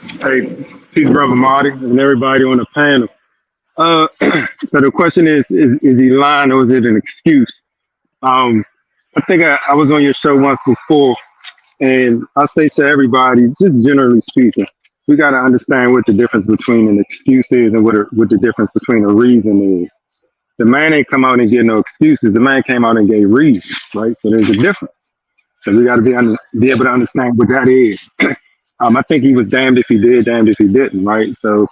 Hey, peace, brother Marty, and everybody on the panel. Uh, so the question is he lying or is it an excuse? Um, I think I was on your show once before, and I say to everybody, just generally speaking, we got to understand what the difference between an excuse is and what the difference between a reason is. The man ain't come out and get no excuses. The man came out and gave reasons, right? So there's a difference. So we got to be able to understand what that is. I think he was damned if he did, damned if he didn't, right? So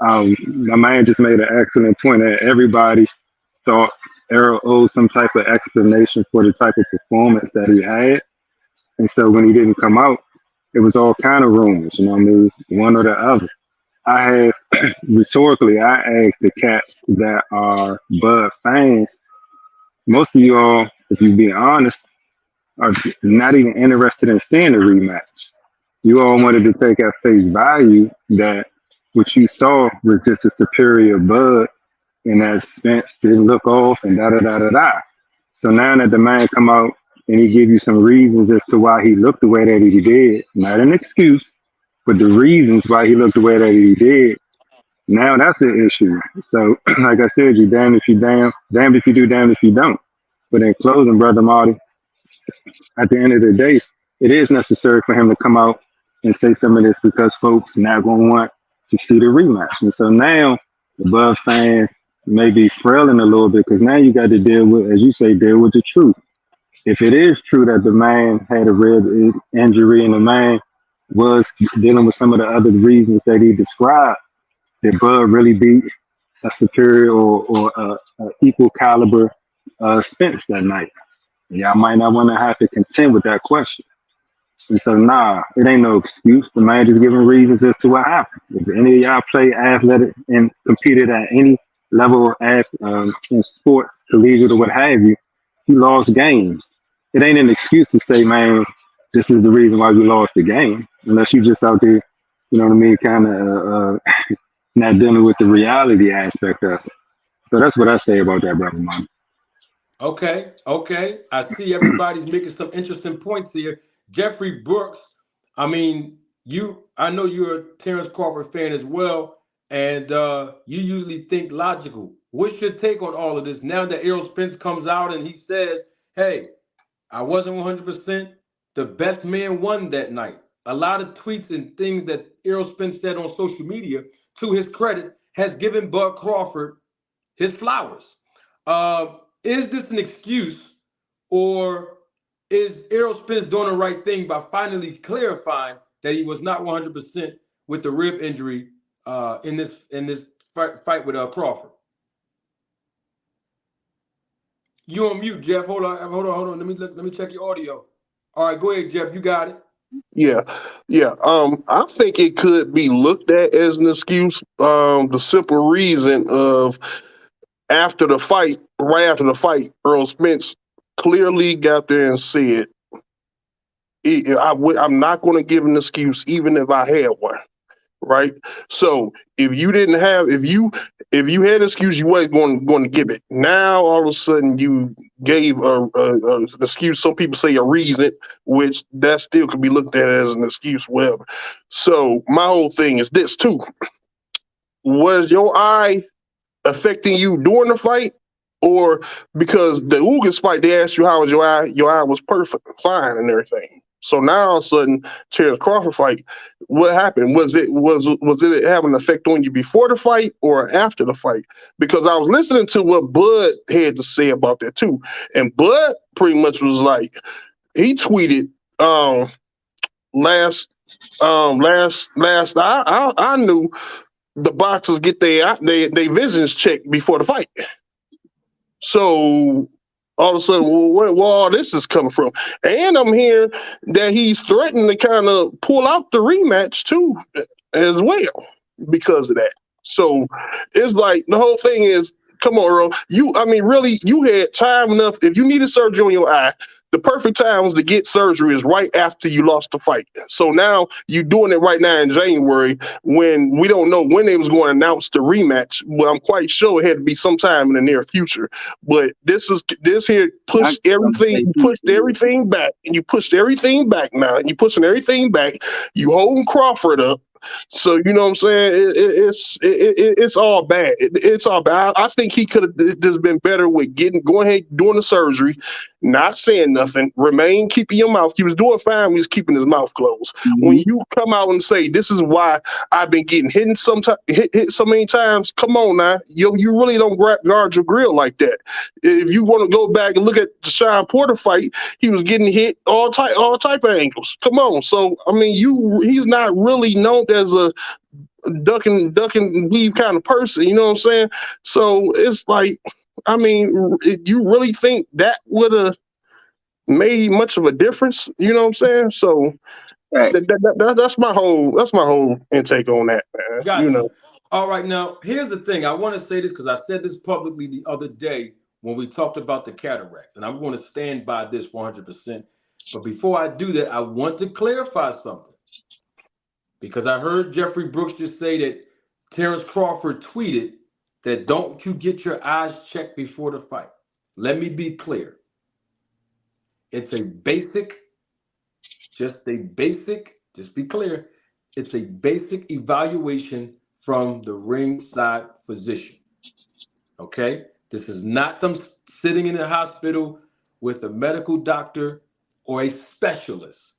my man just made an excellent point that everybody thought Errol owed some type of explanation for the type of performance that he had. And so when he didn't come out, it was all kind of rumors, you know what I mean? One or the other. I have rhetorically, I asked the cats that are Bud fans, most of you all, if you be honest, are not even interested in seeing the rematch. You all wanted to take at face value that what you saw was just a superior Bud and that Spence didn't look off and da da da da da. So now that the man come out and he give you some reasons as to why he looked the way that he did, not an excuse, but the reasons why he looked the way that he did, now that's an issue. So like I said, you damn if you damned if you do, damned if you don't. But in closing, brother Marty, at the end of the day, it is necessary for him to come out and say some of this because folks not going to want to see the rematch. And so now the Bud fans may be frailing a little bit because now you got to deal with, as you say, deal with the truth. If it is true that the man had a rib injury and the man was dealing with some of the other reasons that he described, did Bud really beat a superior or a equal caliber Spence that night? Y'all might not want to have to contend with that question. And so, nah, it ain't no excuse. The man just giving reasons as to what happened. If any of y'all play athletic and competed at any level in sports, collegiate or what have you, you lost games. It ain't an excuse to say, man, this is the reason why we lost the game. Unless you just out there, you know what I mean, kind of not dealing with the reality aspect of it. So that's what I say about that, brother, man. Okay, okay. I see everybody's making some interesting points here. Jeffrey Brooks, I mean, I know you're a Terrence Crawford fan as well, and you usually think logical. What's your take on all of this now that Errol Spence comes out and he says, hey, I wasn't 100%. The best man won that night. A lot of tweets and things that Errol Spence said on social media, to his credit, has given Bud Crawford his flowers. Is this an excuse, or is Errol Spence doing the right thing by finally clarifying that he was not 100% with the rib injury in this fight with Crawford? You on mute, Jeff? Hold on. Let me check your audio. All right, go ahead, Jeff. You got it. Yeah, yeah. I think it could be looked at as an excuse. The simple reason of after the fight, right after the fight, Earl Spence clearly got there and said, I'm not going to give an excuse, even if I had one." Right. So if you didn't have, if you had an excuse, you wasn't going to give it. Now all of a sudden you gave an excuse. Some people say a reason, which that still could be looked at as an excuse, whatever. So my whole thing is this too: was your eye affecting you during the fight, or because the Ugas fight, they asked you how was your eye? Your eye was perfect, fine, and everything. So now all of a sudden, Terrence Crawford fight, what happened? Was it having an effect on you before the fight or after the fight? Because I was listening to what Bud had to say about that too, and Bud pretty much was like, he tweeted last I knew the boxers get their visions checked before the fight. So all of a sudden, where all this is coming from? And I'm hearing that he's threatening to kind of pull out the rematch too, as well, because of that. So it's like the whole thing is, come on, Earl. Really, you had time enough. If you needed surgery on your eye, the perfect time to get surgery is right after you lost the fight. So now you're doing it right now in January when we don't know when they was going to announce the rematch. Well, I'm quite sure it had to be sometime in the near future. But this here pushed everything. You pushed everything back, and you pushed everything back now, and you pushing everything back. You holding Crawford up. So you know what I'm saying? It's all bad. It's all bad. I think he could have just been better with going ahead doing the surgery, not saying nothing, keeping your mouth. He was doing fine. When he was keeping his mouth closed. When you come out and say this is why I've been getting hit so many times, come on now, you really don't guard your grill like that. If you want to go back and look at the Sean Porter fight, he was getting hit all type of angles. Come on, so I mean, he's not really known as a duck and weave kind of person. You know what I'm saying? So it's like, I mean, you really think that would have made much of a difference? You know what I'm saying? So Right. that's my whole intake on that, man. Got You you. know. All right, now here's the thing. I want to say this because I said this publicly the other day when we talked about the cataracts, and I'm going to stand by this 100%. But before I do that, I want to clarify something because I heard Jeffrey Brooks just say that Terrence Crawford tweeted that don't you get your eyes checked before the fight. Let me be clear. It's a basic, just be clear. It's a basic evaluation from the ringside physician. Okay? This is not them sitting in the hospital with a medical doctor or a specialist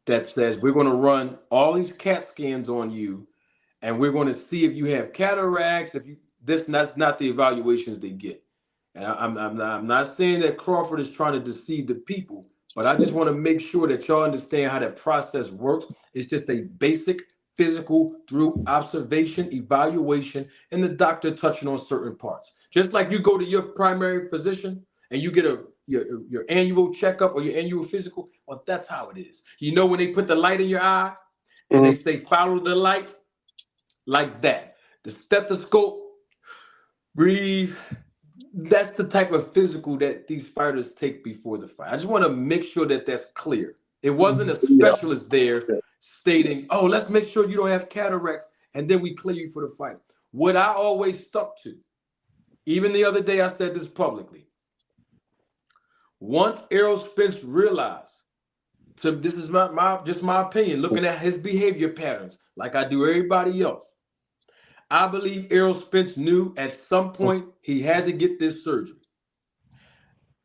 that says we're going to run all these CAT scans on you and we're going to see if you have cataracts, that's not the evaluations they get. And I'm not saying that Crawford is trying to deceive the people, but I just want to make sure that y'all understand how that process works. It's just a basic physical through observation, evaluation, and the doctor touching on certain parts. Just like you go to your primary physician and you get your annual checkup or your annual physical, well, that's how it is. You know when they put the light in your eye and they say follow the light, like that. The stethoscope, breathe. That's the type of physical that these fighters take before the fight. I just want to make sure that that's clear. It wasn't a Yeah. specialist there stating, oh, let's make sure you don't have cataracts, and then we clear you for the fight. What I always stuck to, even the other day I said this publicly, once Errol Spence realized, so this is my opinion, looking at his behavior patterns, like I do everybody else, I believe Errol Spence knew at some point he had to get this surgery.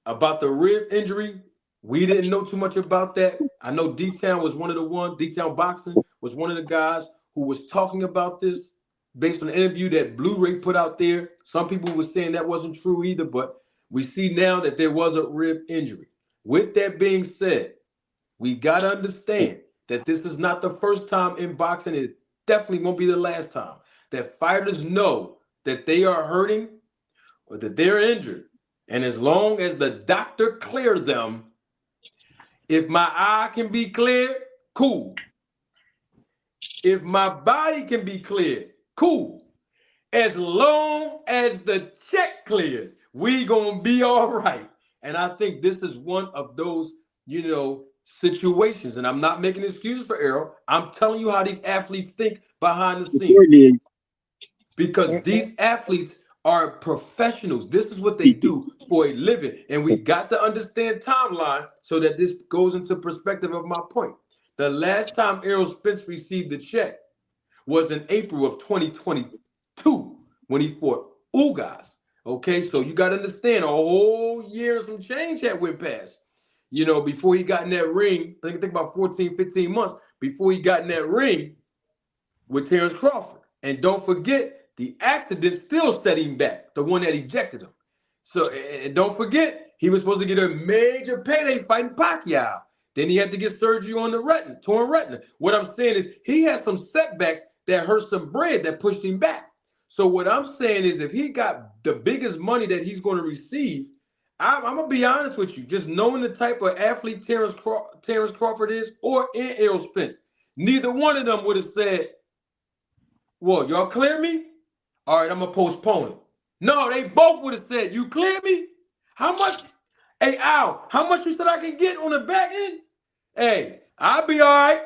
About the rib injury, we didn't know too much about that. I know D-Town was D-Town Boxing was one of the guys who was talking about this based on the interview that Blu-ray put out there. Some people were saying that wasn't true either, but we see now that there was a rib injury. With that being said, we got to understand that this is not the first time in boxing. It definitely won't be the last time that fighters know that they are hurting or that they're injured. And as long as the doctor cleared them, if my eye can be cleared, cool. If my body can be cleared, cool. As long as the check clears, we gonna be all right. And I think this is one of those, situations. And I'm not making excuses for Errol. I'm telling you how these athletes think behind the scenes. Because these athletes are professionals. This is what they do for a living. And we got to understand timeline so that this goes into perspective of my point. The last time Errol Spence received a check was in April of 2022 when he fought Ugas. Okay, so you got to understand a whole year and some change had went past. Before he got in that ring, I think about 14, 15 months before he got in that ring with Terrence Crawford. And don't forget, the accident still set him back, the one that ejected him. So, and don't forget, he was supposed to get a major payday fighting Pacquiao. Then he had to get surgery on the retina, torn retina. What I'm saying is he had some setbacks that hurt some bread that pushed him back. So what I'm saying is if he got the biggest money that he's going to receive, I'm going to be honest with you, just knowing the type of athlete Terrence Crawford is or Errol Spence, neither one of them would have said, well, y'all clear me? All right, I'm going to postpone it. No, they both would have said, you clear me? How much? Hey, Al, how much you said I can get on the back end? Hey, I'll be all right.